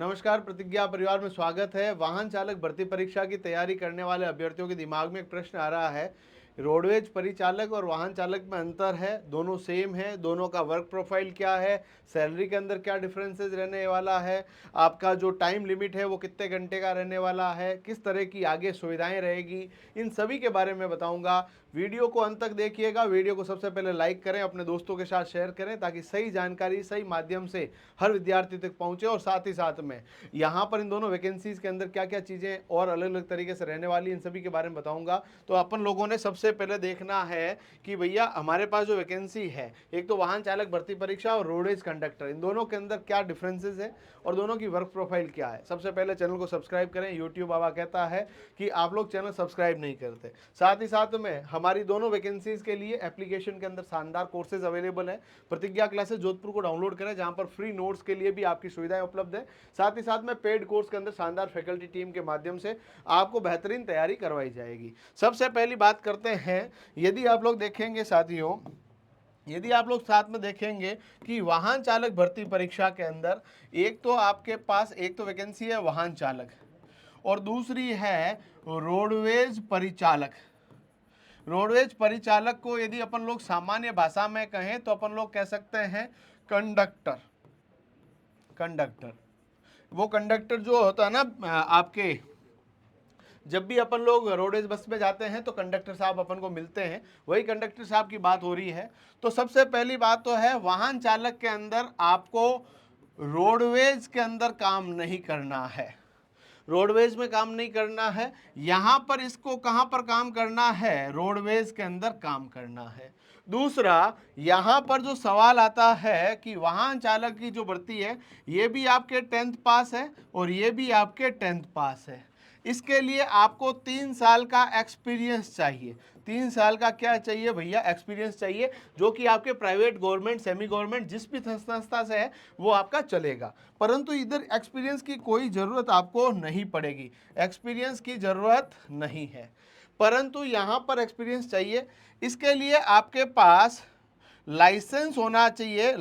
नमस्कार, प्रतिज्ञा परिवार में स्वागत है। वाहन चालक भर्ती परीक्षा की तैयारी करने वाले अभ्यर्थियों के दिमाग में एक प्रश्न आ रहा है, रोडवेज परिचालक और वाहन चालक में अंतर है, दोनों सेम है, दोनों का वर्क प्रोफाइल क्या है, सैलरी के अंदर क्या डिफरेंसेस रहने वाला है, आपका जो टाइम लिमिट है वो कितने घंटे का रहने वाला है, किस तरह की आगे सुविधाएं रहेगी, इन सभी के बारे में बताऊंगा। वीडियो को अंत तक देखिएगा। वीडियो को सबसे पहले लाइक करें, अपने दोस्तों के साथ शेयर करें ताकि सही जानकारी सही माध्यम से हर विद्यार्थी तक पहुंचे। और साथ ही साथ में यहाँ पर इन दोनों वैकेंसीज के अंदर क्या क्या चीज़ें और अलग अलग तरीके से रहने वाली, इन सभी के बारे में बताऊंगा। तो अपन लोगों ने सबसे पहले देखना है कि भैया हमारे पास जो वैकेंसी है, एक तो वाहन चालक भर्ती परीक्षा और रोडवेज कंडक्टर, इन दोनों के अंदर क्या डिफरेंसेस है और दोनों की वर्क प्रोफाइल क्या है। सबसे पहले चैनल को सब्सक्राइब करें। यूट्यूब बाबा कहता है कि आप लोग चैनल सब्सक्राइब नहीं करते। साथ ही साथ में हमारी दोनों वैकेंसीज के लिए एप्लीकेशन के अंदर शानदार कोर्सेज अवेलेबल है। प्रतिज्ञा क्लासेस जोधपुर को डाउनलोड करें, जहां पर फ्री नोट्स के लिए भी आपकी सुविधाएं उपलब्ध है। साथ ही साथ में पेड कोर्स के अंदर शानदार फैकल्टी टीम के माध्यम से आपको बेहतरीन तैयारी करवाई जाएगी। सबसे पहली बात करते हैं, यदि आप लोग देखेंगे साथियों, यदि आप लोग साथ में देखेंगे कि वाहन चालक भर्ती परीक्षा के अंदर एक तो आपके पास एक तो वैकेंसी है वाहन चालक और दूसरी है रोडवेज परिचालक। रोडवेज परिचालक को यदि अपन लोग सामान्य भाषा में कहें तो अपन लोग कह सकते हैं कंडक्टर। कंडक्टर वो कंडक्टर जो होता है ना, आपके जब भी अपन लोग रोडवेज बस में जाते हैं तो कंडक्टर साहब अपन को मिलते हैं, वही कंडक्टर साहब की बात हो रही है। तो सबसे पहली बात तो है वाहन चालक के अंदर आपको रोडवेज के अंदर काम नहीं करना है, रोडवेज में काम नहीं करना है। यहां पर इसको कहां पर काम करना है, रोडवेज के अंदर काम करना है। दूसरा, यहां पर जो सवाल आता है कि वाहन चालक की जो भर्ती है ये भी आपके 10th पास है और ये भी आपके 10th पास है। इसके लिए आपको 3 साल का एक्सपीरियंस चाहिए। 3 साल का क्या चाहिए भैया, एक्सपीरियंस चाहिए, जो कि आपके प्राइवेट, गवर्नमेंट, सेमी गवर्नमेंट जिस भी संस्था से है वो आपका चलेगा। परंतु इधर एक्सपीरियंस की कोई ज़रूरत आपको नहीं पड़ेगी, एक्सपीरियंस की ज़रूरत नहीं है, परंतु यहाँ पर एक्सपीरियंस चाहिए। इसके लिए आपके पास लाइसेंस होना चाहिए।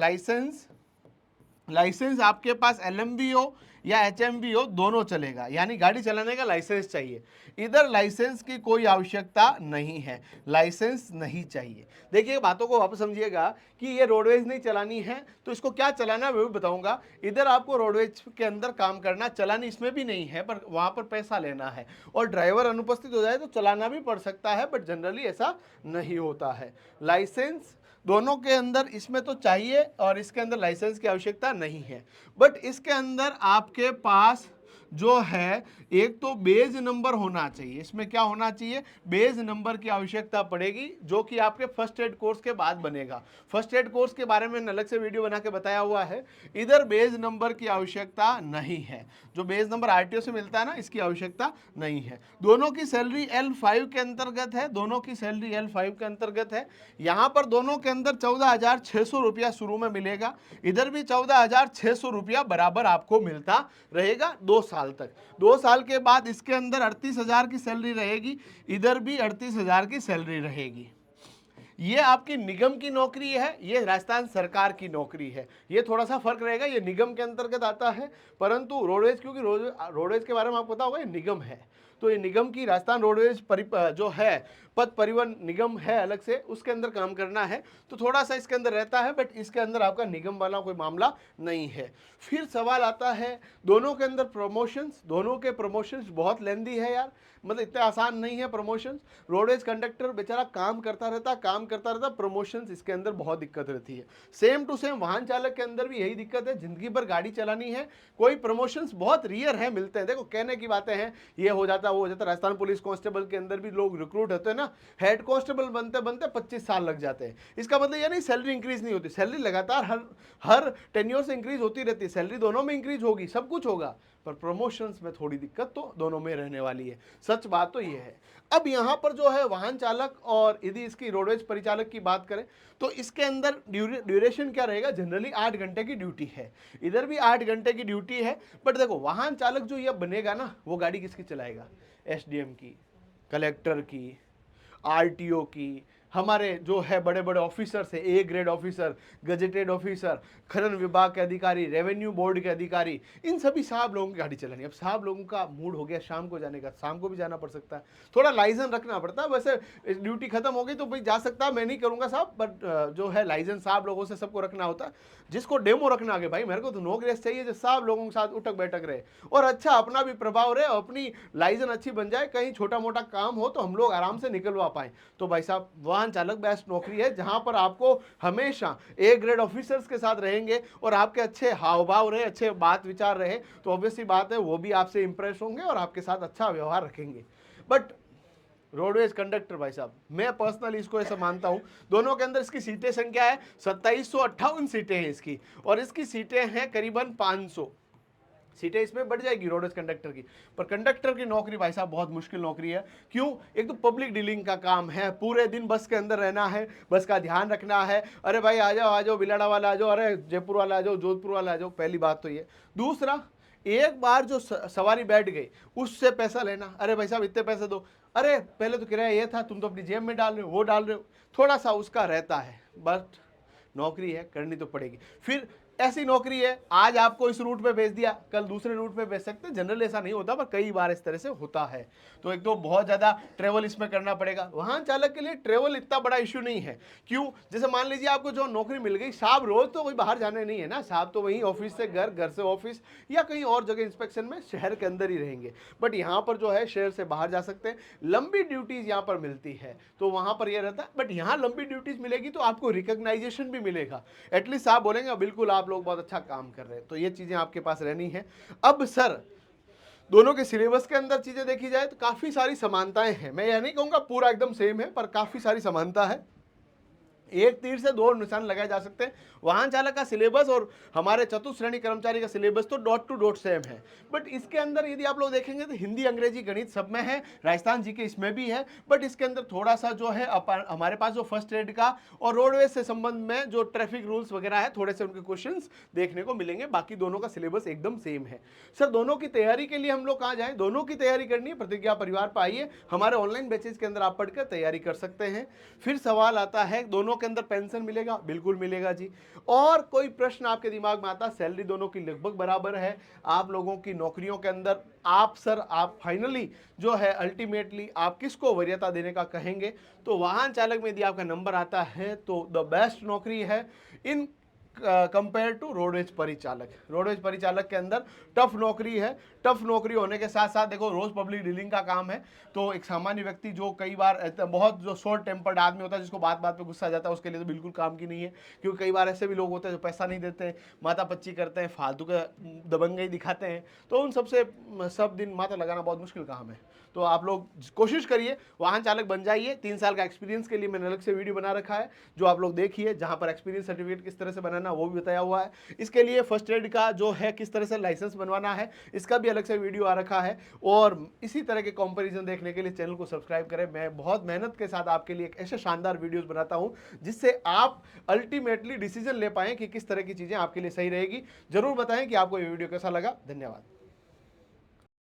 लाइसेंस आपके पास एलएमवी हो या एचएमवी हो, दोनों चलेगा, यानी गाड़ी चलाने का लाइसेंस चाहिए। इधर लाइसेंस की कोई आवश्यकता नहीं है, लाइसेंस नहीं चाहिए। देखिए बातों को वापस समझिएगा कि ये रोडवेज नहीं चलानी है तो इसको क्या चलाना है वो भी बताऊंगा। इधर आपको रोडवेज के अंदर काम करना, चलानी इसमें भी नहीं है, पर वहां पर पैसा लेना है और ड्राइवर अनुपस्थित हो जाए तो चलाना भी पड़ सकता है, बट जनरली ऐसा नहीं होता है। लाइसेंस दोनों के अंदर इसमें तो चाहिए और इसके अंदर लाइसेंस की आवश्यकता नहीं है। बट इसके अंदर आपके पास जो है एक तो बेज नंबर होना चाहिए। इसमें क्या होना चाहिए, बेज नंबर की आवश्यकता पड़ेगी, जो कि आपके फर्स्ट एड कोर्स के बाद बनेगा। फर्स्ट एड कोर्स के बारे में अलग से वीडियो बना के बताया हुआ है। इधर बेज नंबर की आवश्यकता नहीं है, जो बेज नंबर आरटीओ से मिलता है ना, इसकी आवश्यकता नहीं है। दोनों की सैलरी L5 के अंतर्गत है, दोनों की सैलरी L5 के अंतर्गत है। यहां पर दोनों के अंदर 14,600 रुपया शुरू में मिलेगा, इधर भी 14,600 रुपया बराबर आपको मिलता रहेगा 2 साल तक। 2 साल के बाद इसके अंदर 38,000 की सैलरी रहेगी, इधर भी 38,000 की सैलरी रहेगी। ये आपकी निगम की नौकरी है, ये राजस्थान सरकार की नौकरी है, ये थोड़ा सा फर्क रहेगा, ये निगम के अंतर्गत आता है। परंतु रोडवेज, क्योंकि रोडवेज के बारे में आपको पता होगा ये निगम है, तो ये निगम की राजस्थान रोडवेज जो है पथ परिवहन निगम है अलग से, उसके अंदर काम करना है, तो थोड़ा सा इसके अंदर रहता है, बट इसके अंदर आपका निगम वाला कोई मामला नहीं है। फिर सवाल आता है दोनों के अंदर प्रमोशंस, दोनों के प्रमोशंस बहुत लेंदी है यार, मतलब इतना आसान नहीं है प्रमोशंस। रोडवेज कंडक्टर बेचारा काम करता रहता, प्रमोशंस इसके अंदर बहुत दिक्कत रहती है। सेम टू सेम वाहन चालक के अंदर भी यही दिक्कत है, जिंदगी भर गाड़ी चलानी है, कोई प्रमोशंस बहुत रियर है मिलते हैं। देखो कहने की बातें हैं, ये हो जाता वो हो जाता। राजस्थान पुलिस कांस्टेबल के अंदर भी लोग रिक्रूट होते हैं ना, हेड कांस्टेबल बनते बनते 25 साल लग जाते हैं। इसका मतलब ये नहीं सैलरी इंक्रीज नहीं होती, सैलरी लगातार हर टेन्योर से इंक्रीज होती रहती है, सैलरी दोनों में इंक्रीज होगी, सब कुछ होगा, पर प्रमोशंस में थोड़ी दिक्कत तो दोनों में रहने वाली है। सच बात तो ये है। अब यहां पर जो है वाहन चालक और यदि इसकी रोडवेज परिचालक की बात करें तो इसके अंदर ड्यूरेशन क्या रहेगा, जनरली 8 घंटे की ड्यूटी है, इधर भी 8 घंटे की ड्यूटी है। बट देखो वाहन चालक जो ये बनेगा ना, वो गाड़ी किसकी चलाएगा, एसडीएम की, कलेक्टर की, आरटीओ की, हमारे जो है बड़े बड़े ऑफिसर्स है, A grade officer, gazetted officer, खनन विभाग के अधिकारी, रेवेन्यू बोर्ड के अधिकारी, इन सभी साहब लोगों की गाड़ी चलानी। अब साहब लोगों का मूड हो गया शाम को जाने का, शाम को भी जाना पड़ सकता है, थोड़ा लाइसेंस रखना पड़ता है। वैसे ड्यूटी खत्म हो गई तो भाई जा सकता है, मैं नहीं करूंगा साहब, बट जो है लाइसेंस साहब लोगों से सबको रखना होता है। जिसको डेमो रखना आगे, भाई मेरे को तो नोक रेस चाहिए जो साहब लोगों के साथ उठक बैठक रहे और अच्छा अपना भी प्रभाव रहे, अपनी लाइसेंस अच्छी बन जाए, कहीं छोटा मोटा काम हो तो हम लोग आराम से निकलवा पाए। तो भाई साहब वाहन चालक बेस्ट नौकरी है, जहां पर आपको हमेशा ए ग्रेड ऑफिसर्स के साथ रहेंगे और आपके अच्छे हाव भाव रहे, अच्छे बात विचार रहे, तो ऑब्वियसली बात है वो भी आपसे इंप्रेस होंगे और आपके साथ अच्छा व्यवहार रखेंगे। बट रोडवेज कंडक्टर भाई साहब, मैं पर्सनली इसको ऐसा मानता हूं, दोनों के अंदर इसकी सीटें संख्या है 2758 सीटें हैं इसकी, और इसकी सीटें हैं करीबन 500 सीटें इसमें बढ़ जाएगी रोडवेज कंडक्टर की। पर कंडक्टर की नौकरी भाई साहब बहुत मुश्किल नौकरी है। क्यों? एक तो पब्लिक डीलिंग का काम है, पूरे दिन बस के अंदर रहना है, बस का ध्यान रखना है, अरे भाई आ जाओ बिलाड़ा वाला आ जाओ, अरे जयपुर वाला आ जाओ, जोधपुर वाला आ जाओ, पहली बात तो ये। दूसरा, एक बार जो सवारी बैठ गई उससे पैसा लेना, अरे भाई साहब इतने पैसे दो, अरे पहले तो किराया ये था, तुम तो अपनी जेब में डाल रहे हो, वो डाल रहे हो, थोड़ा सा उसका रहता है। बट नौकरी है, करनी तो पड़ेगी। फिर ऐसी नौकरी है, आज आपको इस रूट पे भेज दिया, कल दूसरे रूट पे भेज सकते हैं, जनरल ऐसा नहीं होता पर कई बार इस तरह से होता है। तो एक तो बहुत ज़्यादा ट्रेवल इसमें करना पड़ेगा। वाहन चालक के लिए ट्रेवल इतना बड़ा इश्यू नहीं है। क्यों? जैसे मान लीजिए आपको जो नौकरी मिल गई, साहब रोज तो कोई बाहर जाने नहीं है ना, साहब तो वहीं ऑफिस से घर, घर से ऑफिस या कहीं और जगह इंस्पेक्शन में शहर के अंदर ही रहेंगे। बट यहाँ पर जो है शहर से बाहर जा सकते हैं, लंबी ड्यूटीज यहाँ पर मिलती है, तो वहाँ पर यह रहता है। बट यहाँ लंबी ड्यूटीज मिलेगी तो आपको रिकॉग्नाइजेशन भी मिलेगा, एटलीस्ट आप बोलेंगे बिल्कुल आप लोग बहुत अच्छा काम कर रहे हैं, तो ये चीजें आपके पास रहनी है। अब सर दोनों के सिलेबस के अंदर चीजें देखी जाए तो काफी सारी समानताएं हैं, मैं यह नहीं कहूंगा पूरा एकदम सेम है, पर काफी सारी समानता है। एक तीर से दो निशान लगाए जा सकते हैं। वाहन चालक का सिलेबस और हमारे चतुश्रेणी कर्मचारी का सिलेबस तो डॉट टू डॉट सेम है। बट इसके अंदर यदि आप लोग देखेंगे तो हिंदी, अंग्रेजी, गणित सब में है, राजस्थान जी के इसमें भी है। बट इसके अंदर थोड़ा सा जो है हमारे पास जो फर्स्ट एड का और रोडवेज से संबंध में जो ट्रैफिक रूल्स वगैरह है, थोड़े से उनके क्वेश्चंस देखने को मिलेंगे। बाकी दोनों का सिलेबस एकदम सेम है। सर दोनों की तैयारी के लिए हम लोग कहाँ जाएं? दोनों की तैयारी करनी है, प्रतिज्ञा परिवार पर आइए, हमारे ऑनलाइन बैचेज के अंदर आप पढ़कर तैयारी कर सकते हैं। फिर सवाल आता है दोनों के अंदर पेंशन मिलेगा? बिल्कुल मिलेगा जी। और कोई प्रश्न आपके दिमाग में आता, सैलरी दोनों की लगभग बराबर है, आप लोगों की नौकरियों के अंदर आप फाइनली जो है अल्टीमेटली आप किसको वरीयता देने का कहेंगे? तो वाहन चालक में यदि आपका नंबर आता है तो द बेस्ट नौकरी है इन कंपेयर टू रोडवेज परिचालक। रोडवेज परिचालक के अंदर टफ नौकरी है। टफ नौकरी होने के साथ साथ देखो रोज पब्लिक डीलिंग का काम है, तो एक सामान्य व्यक्ति जो कई बार बहुत जो शॉर्ट टेम्पर्ड आदमी होता है, जिसको बात बात पे गुस्सा आ जाता है, उसके लिए तो बिल्कुल काम की नहीं है। क्योंकि कई बार ऐसे भी लोग होते हैं जो पैसा नहीं देते, माथा पच्ची करते हैं, फालतू का दबंगई दिखाते हैं, तो उन सबसे सब दिन माथा लगाना बहुत मुश्किल काम है। तो आप लोग कोशिश करिए वाहन चालक बन जाइए। 3 साल का एक्सपीरियंस के लिए मैंने अलग से वीडियो बना रखा है, जो आप लोग देखिए, जहां पर एक्सपीरियंस सर्टिफिकेट किस तरह से बनाना वो भी बताया हुआ है। इसके लिए फर्स्ट एड का जो है किस तरह से लाइसेंस बनवाना है, इसका भी अलग से वीडियो आ रखा है। और इसी तरह के कंपैरिजन देखने के लिए चैनल को सब्सक्राइब करें। मैं बहुत मेहनत के साथ आपके लिए एक ऐसे शानदार वीडियोस बनाता हूं जिससे आप अल्टीमेटली डिसीजन ले पाएं कि किस तरह की चीजें आपके लिए सही रहेगी। जरूर बताएं कि आपको ये वीडियो कैसा लगा। धन्यवाद।